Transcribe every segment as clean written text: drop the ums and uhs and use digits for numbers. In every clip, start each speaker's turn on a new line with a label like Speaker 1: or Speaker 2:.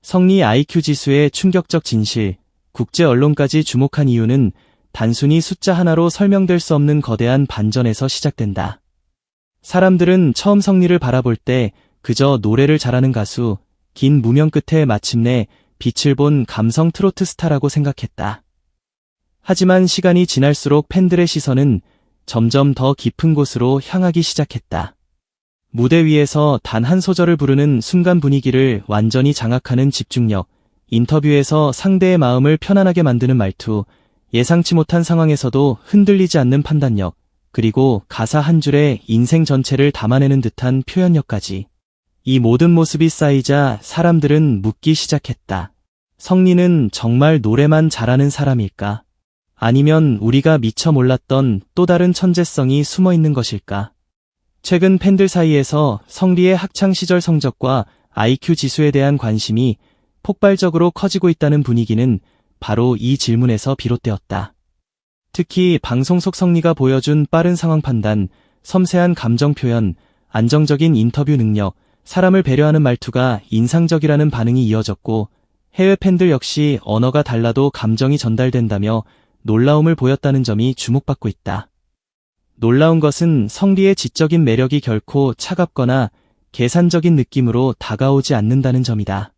Speaker 1: 성리 IQ 지수의 충격적 진실, 국제 언론까지 주목한 이유는 단순히 숫자 하나로 설명될 수 없는 거대한 반전에서 시작된다. 사람들은 처음 성리를 바라볼 때 그저 노래를 잘하는 가수, 긴 무명 끝에 마침내 빛을 본 감성 트로트 스타라고 생각했다. 하지만 시간이 지날수록 팬들의 시선은 점점 더 깊은 곳으로 향하기 시작했다. 무대 위에서 단 한 소절을 부르는 순간 분위기를 완전히 장악하는 집중력, 인터뷰에서 상대의 마음을 편안하게 만드는 말투, 예상치 못한 상황에서도 흔들리지 않는 판단력, 그리고 가사 한 줄에 인생 전체를 담아내는 듯한 표현력까지. 이 모든 모습이 쌓이자 사람들은 묻기 시작했다. 성리는 정말 노래만 잘하는 사람일까? 아니면 우리가 미처 몰랐던 또 다른 천재성이 숨어 있는 것일까? 최근 팬들 사이에서 성리의 학창시절 성적과 IQ 지수에 대한 관심이 폭발적으로 커지고 있다는 분위기는 바로 이 질문에서 비롯되었다. 특히 방송 속 성리가 보여준 빠른 상황 판단, 섬세한 감정 표현, 안정적인 인터뷰 능력, 사람을 배려하는 말투가 인상적이라는 반응이 이어졌고, 해외 팬들 역시 언어가 달라도 감정이 전달된다며 놀라움을 보였다는 점이 주목받고 있다. 놀라운 것은 성리의 지적인 매력이 결코 차갑거나 계산적인 느낌으로 다가오지 않는다는 점이다.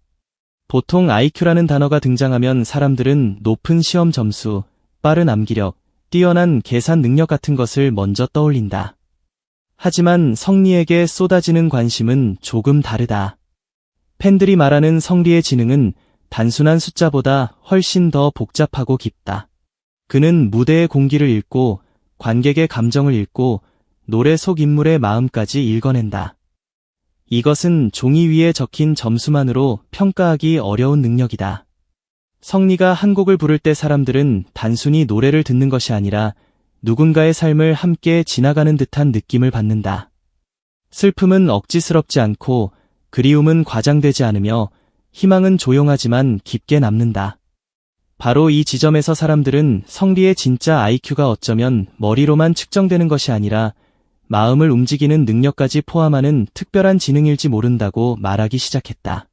Speaker 1: 보통 IQ라는 단어가 등장하면 사람들은 높은 시험 점수, 빠른 암기력, 뛰어난 계산 능력 같은 것을 먼저 떠올린다. 하지만 성리에게 쏟아지는 관심은 조금 다르다. 팬들이 말하는 성리의 지능은 단순한 숫자보다 훨씬 더 복잡하고 깊다. 그는 무대의 공기를 읽고 관객의 감정을 읽고 노래 속 인물의 마음까지 읽어낸다. 이것은 종이 위에 적힌 점수만으로 평가하기 어려운 능력이다. 성리가 한 곡을 부를 때 사람들은 단순히 노래를 듣는 것이 아니라 누군가의 삶을 함께 지나가는 듯한 느낌을 받는다. 슬픔은 억지스럽지 않고 그리움은 과장되지 않으며 희망은 조용하지만 깊게 남는다. 바로 이 지점에서 사람들은 성리의 진짜 IQ가 어쩌면 머리로만 측정되는 것이 아니라 마음을 움직이는 능력까지 포함하는 특별한 지능일지 모른다고 말하기 시작했다.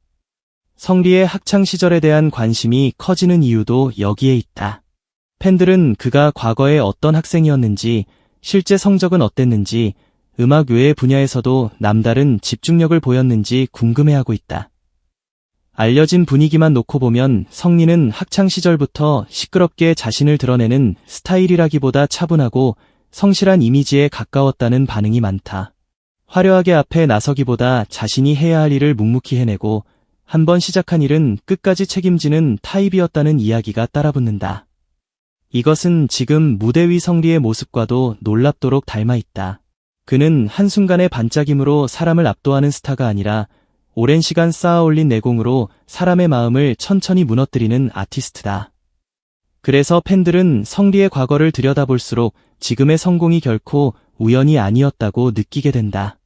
Speaker 1: 성리의 학창시절에 대한 관심이 커지는 이유도 여기에 있다. 팬들은 그가 과거에 어떤 학생이었는지, 실제 성적은 어땠는지, 음악 외의 분야에서도 남다른 집중력을 보였는지 궁금해하고 있다. 알려진 분위기만 놓고 보면 성리는 학창시절부터 시끄럽게 자신을 드러내는 스타일이라기보다 차분하고 성실한 이미지에 가까웠다는 반응이 많다. 화려하게 앞에 나서기보다 자신이 해야 할 일을 묵묵히 해내고 한번 시작한 일은 끝까지 책임지는 타입이었다는 이야기가 따라붙는다. 이것은 지금 무대 위 성리의 모습과도 놀랍도록 닮아 있다. 그는 한순간의 반짝임으로 사람을 압도하는 스타가 아니라 오랜 시간 쌓아 올린 내공으로 사람의 마음을 천천히 무너뜨리는 아티스트다. 그래서 팬들은 성리의 과거를 들여다볼수록 지금의 성공이 결코 우연이 아니었다고 느끼게 된다.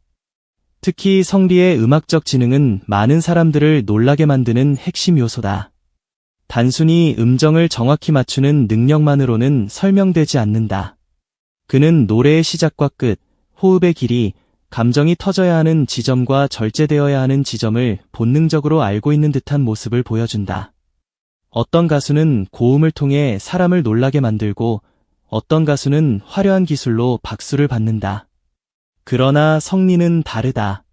Speaker 1: 특히 성리의 음악적 지능은 많은 사람들을 놀라게 만드는 핵심 요소다. 단순히 음정을 정확히 맞추는 능력만으로는 설명되지 않는다. 그는 노래의 시작과 끝, 호흡의 길이, 감정이 터져야 하는 지점과 절제되어야 하는 지점을 본능적으로 알고 있는 듯한 모습을 보여준다. 어떤 가수는 고음을 통해 사람을 놀라게 만들고 어떤 가수는 화려한 기술로 박수를 받는다. 그러나 성리는 다르다.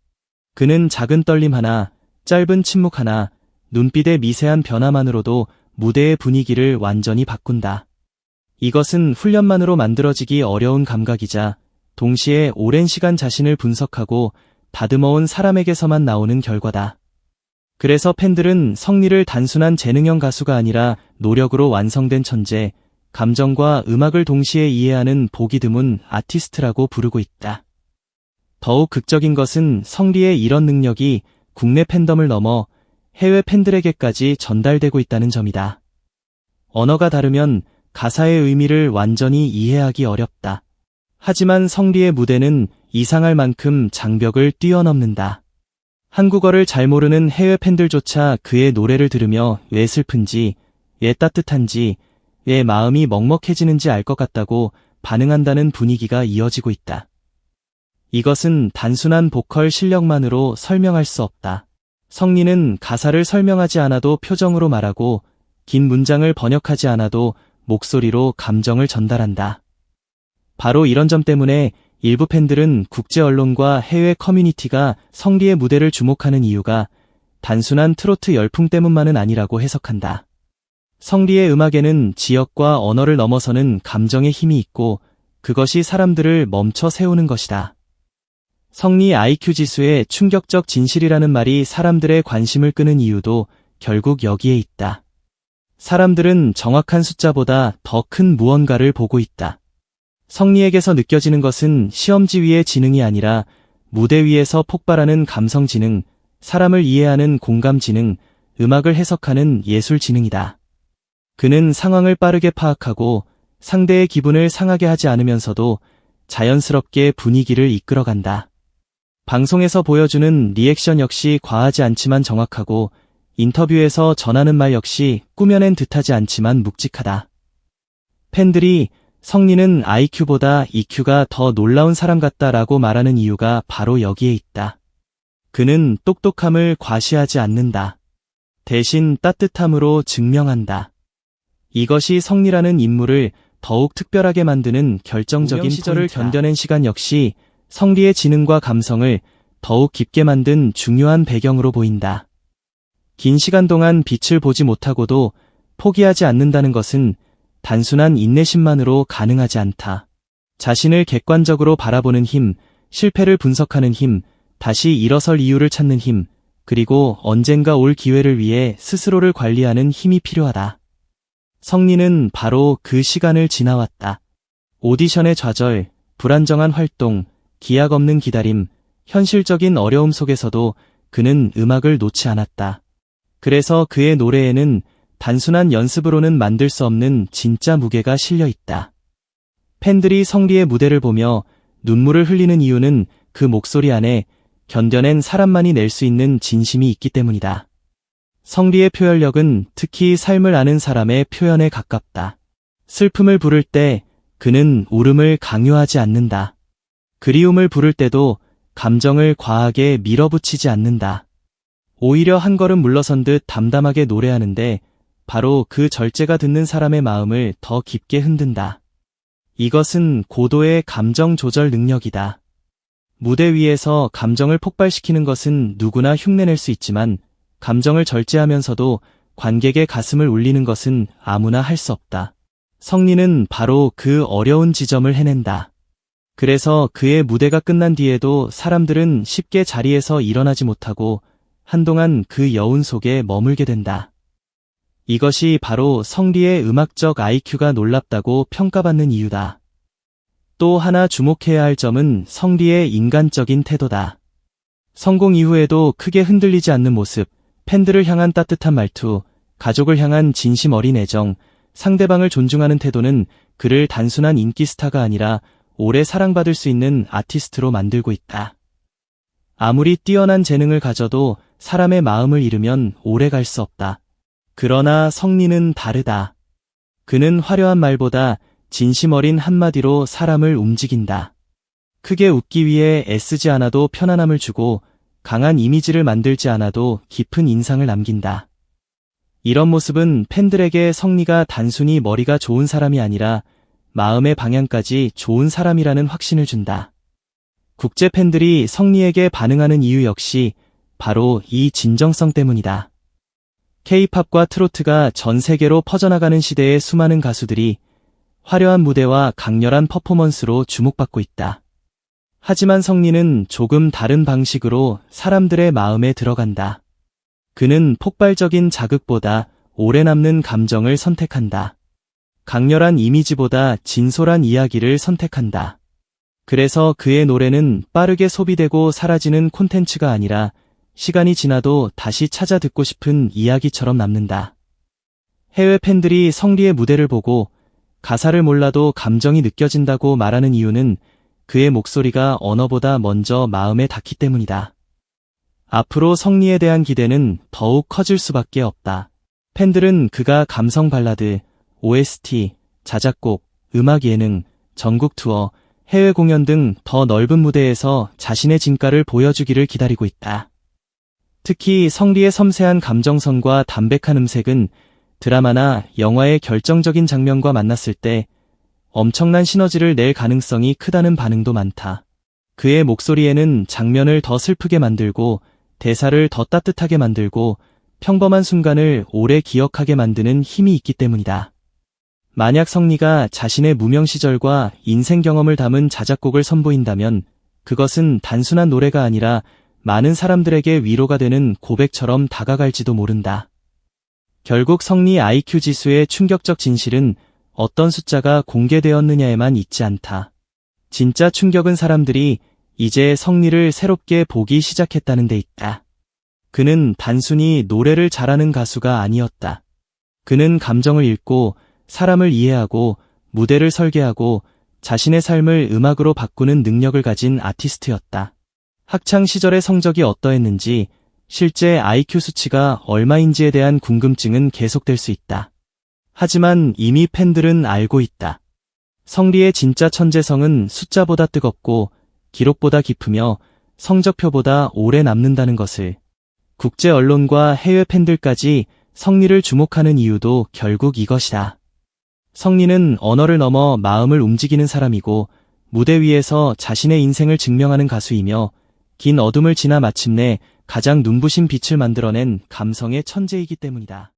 Speaker 1: 그는 작은 떨림 하나, 짧은 침묵 하나, 눈빛의 미세한 변화만으로도 무대의 분위기를 완전히 바꾼다. 이것은 훈련만으로 만들어지기 어려운 감각이자 동시에 오랜 시간 자신을 분석하고 다듬어온 사람에게서만 나오는 결과다. 그래서 팬들은 성리를 단순한 재능형 가수가 아니라 노력으로 완성된 천재, 감정과 음악을 동시에 이해하는 보기 드문 아티스트라고 부르고 있다. 더욱 극적인 것은 성리의 이런 능력이 국내 팬덤을 넘어 해외 팬들에게까지 전달되고 있다는 점이다. 언어가 다르면 가사의 의미를 완전히 이해하기 어렵다. 하지만 성리의 무대는 이상할 만큼 장벽을 뛰어넘는다. 한국어를 잘 모르는 해외 팬들조차 그의 노래를 들으며 왜 슬픈지, 왜 따뜻한지, 왜 마음이 먹먹해지는지 알 것 같다고 반응한다는 분위기가 이어지고 있다. 이것은 단순한 보컬 실력만으로 설명할 수 없다. 성리는 가사를 설명하지 않아도 표정으로 말하고 긴 문장을 번역하지 않아도 목소리로 감정을 전달한다. 바로 이런 점 때문에 일부 팬들은 국제 언론과 해외 커뮤니티가 성리의 무대를 주목하는 이유가 단순한 트로트 열풍 때문만은 아니라고 해석한다. 성리의 음악에는 지역과 언어를 넘어서는 감정의 힘이 있고 그것이 사람들을 멈춰 세우는 것이다. 성리 IQ 지수의 충격적 진실이라는 말이 사람들의 관심을 끄는 이유도 결국 여기에 있다. 사람들은 정확한 숫자보다 더 큰 무언가를 보고 있다. 성리에게서 느껴지는 것은 시험지 위의 지능이 아니라 무대 위에서 폭발하는 감성 지능, 사람을 이해하는 공감 지능, 음악을 해석하는 예술 지능이다. 그는 상황을 빠르게 파악하고 상대의 기분을 상하게 하지 않으면서도 자연스럽게 분위기를 이끌어간다. 방송에서 보여주는 리액션 역시 과하지 않지만 정확하고 인터뷰에서 전하는 말 역시 꾸며낸 듯하지 않지만 묵직하다. 팬들이 성리는 IQ보다 EQ가 더 놀라운 사람 같다라고 말하는 이유가 바로 여기에 있다. 그는 똑똑함을 과시하지 않는다. 대신 따뜻함으로 증명한다. 이것이 성리라는 인물을 더욱 특별하게 만드는 결정적인 시절을 견뎌낸 시간 역시 성리의 지능과 감성을 더욱 깊게 만든 중요한 배경으로 보인다. 긴 시간 동안 빛을 보지 못하고도 포기하지 않는다는 것은 단순한 인내심만으로 가능하지 않다. 자신을 객관적으로 바라보는 힘, 실패를 분석하는 힘, 다시 일어설 이유를 찾는 힘, 그리고 언젠가 올 기회를 위해 스스로를 관리하는 힘이 필요하다. 성리는 바로 그 시간을 지나왔다. 오디션의 좌절, 불안정한 활동, 기약 없는 기다림, 현실적인 어려움 속에서도 그는 음악을 놓지 않았다. 그래서 그의 노래에는 단순한 연습으로는 만들 수 없는 진짜 무게가 실려 있다. 팬들이 성리의 무대를 보며 눈물을 흘리는 이유는 그 목소리 안에 견뎌낸 사람만이 낼 수 있는 진심이 있기 때문이다. 성리의 표현력은 특히 삶을 아는 사람의 표현에 가깝다. 슬픔을 부를 때 그는 울음을 강요하지 않는다. 그리움을 부를 때도 감정을 과하게 밀어붙이지 않는다. 오히려 한 걸음 물러선 듯 담담하게 노래하는데 바로 그 절제가 듣는 사람의 마음을 더 깊게 흔든다. 이것은 고도의 감정 조절 능력이다. 무대 위에서 감정을 폭발시키는 것은 누구나 흉내낼 수 있지만 감정을 절제하면서도 관객의 가슴을 울리는 것은 아무나 할 수 없다. 성리는 바로 그 어려운 지점을 해낸다. 그래서 그의 무대가 끝난 뒤에도 사람들은 쉽게 자리에서 일어나지 못하고 한동안 그 여운 속에 머물게 된다. 이것이 바로 성리의 음악적 IQ가 놀랍다고 평가받는 이유다. 또 하나 주목해야 할 점은 성리의 인간적인 태도다. 성공 이후에도 크게 흔들리지 않는 모습, 팬들을 향한 따뜻한 말투, 가족을 향한 진심 어린 애정, 상대방을 존중하는 태도는 그를 단순한 인기 스타가 아니라 오래 사랑받을 수 있는 아티스트로 만들고 있다. 아무리 뛰어난 재능을 가져도 사람의 마음을 잃으면 오래 갈 수 없다. 그러나 성리는 다르다. 그는 화려한 말보다 진심 어린 한마디로 사람을 움직인다. 크게 웃기 위해 애쓰지 않아도 편안함을 주고 강한 이미지를 만들지 않아도 깊은 인상을 남긴다. 이런 모습은 팬들에게 성리가 단순히 머리가 좋은 사람이 아니라 마음의 방향까지 좋은 사람이라는 확신을 준다. 국제 팬들이 성리에게 반응하는 이유 역시 바로 이 진정성 때문이다. K-팝과 트로트가 전 세계로 퍼져나가는 시대의 수많은 가수들이 화려한 무대와 강렬한 퍼포먼스로 주목받고 있다. 하지만 성리는 조금 다른 방식으로 사람들의 마음에 들어간다. 그는 폭발적인 자극보다 오래 남는 감정을 선택한다. 강렬한 이미지보다 진솔한 이야기를 선택한다. 그래서 그의 노래는 빠르게 소비되고 사라지는 콘텐츠가 아니라 시간이 지나도 다시 찾아 듣고 싶은 이야기처럼 남는다. 해외 팬들이 성리의 무대를 보고 가사를 몰라도 감정이 느껴진다고 말하는 이유는 그의 목소리가 언어보다 먼저 마음에 닿기 때문이다. 앞으로 성리에 대한 기대는 더욱 커질 수밖에 없다. 팬들은 그가 감성 발라드, OST, 자작곡, 음악 예능, 전국 투어, 해외 공연 등 더 넓은 무대에서 자신의 진가를 보여주기를 기다리고 있다. 특히 성리의 섬세한 감정선과 담백한 음색은 드라마나 영화의 결정적인 장면과 만났을 때 엄청난 시너지를 낼 가능성이 크다는 반응도 많다. 그의 목소리에는 장면을 더 슬프게 만들고 대사를 더 따뜻하게 만들고 평범한 순간을 오래 기억하게 만드는 힘이 있기 때문이다. 만약 성리가 자신의 무명 시절과 인생 경험을 담은 자작곡을 선보인다면 그것은 단순한 노래가 아니라 많은 사람들에게 위로가 되는 고백처럼 다가갈지도 모른다. 결국 성리 IQ 지수의 충격적 진실은 어떤 숫자가 공개되었느냐에만 있지 않다. 진짜 충격은 사람들이 이제 성리를 새롭게 보기 시작했다는 데 있다. 그는 단순히 노래를 잘하는 가수가 아니었다. 그는 감정을 읽고 사람을 이해하고 무대를 설계하고 자신의 삶을 음악으로 바꾸는 능력을 가진 아티스트였다. 학창 시절의 성적이 어떠했는지, 실제 IQ 수치가 얼마인지에 대한 궁금증은 계속될 수 있다. 하지만 이미 팬들은 알고 있다. 성리의 진짜 천재성은 숫자보다 뜨겁고 기록보다 깊으며 성적표보다 오래 남는다는 것을. 국제 언론과 해외 팬들까지 성리를 주목하는 이유도 결국 이것이다. 성리는 언어를 넘어 마음을 움직이는 사람이고 무대 위에서 자신의 인생을 증명하는 가수이며 긴 어둠을 지나 마침내 가장 눈부신 빛을 만들어낸 감성의 천재이기 때문이다.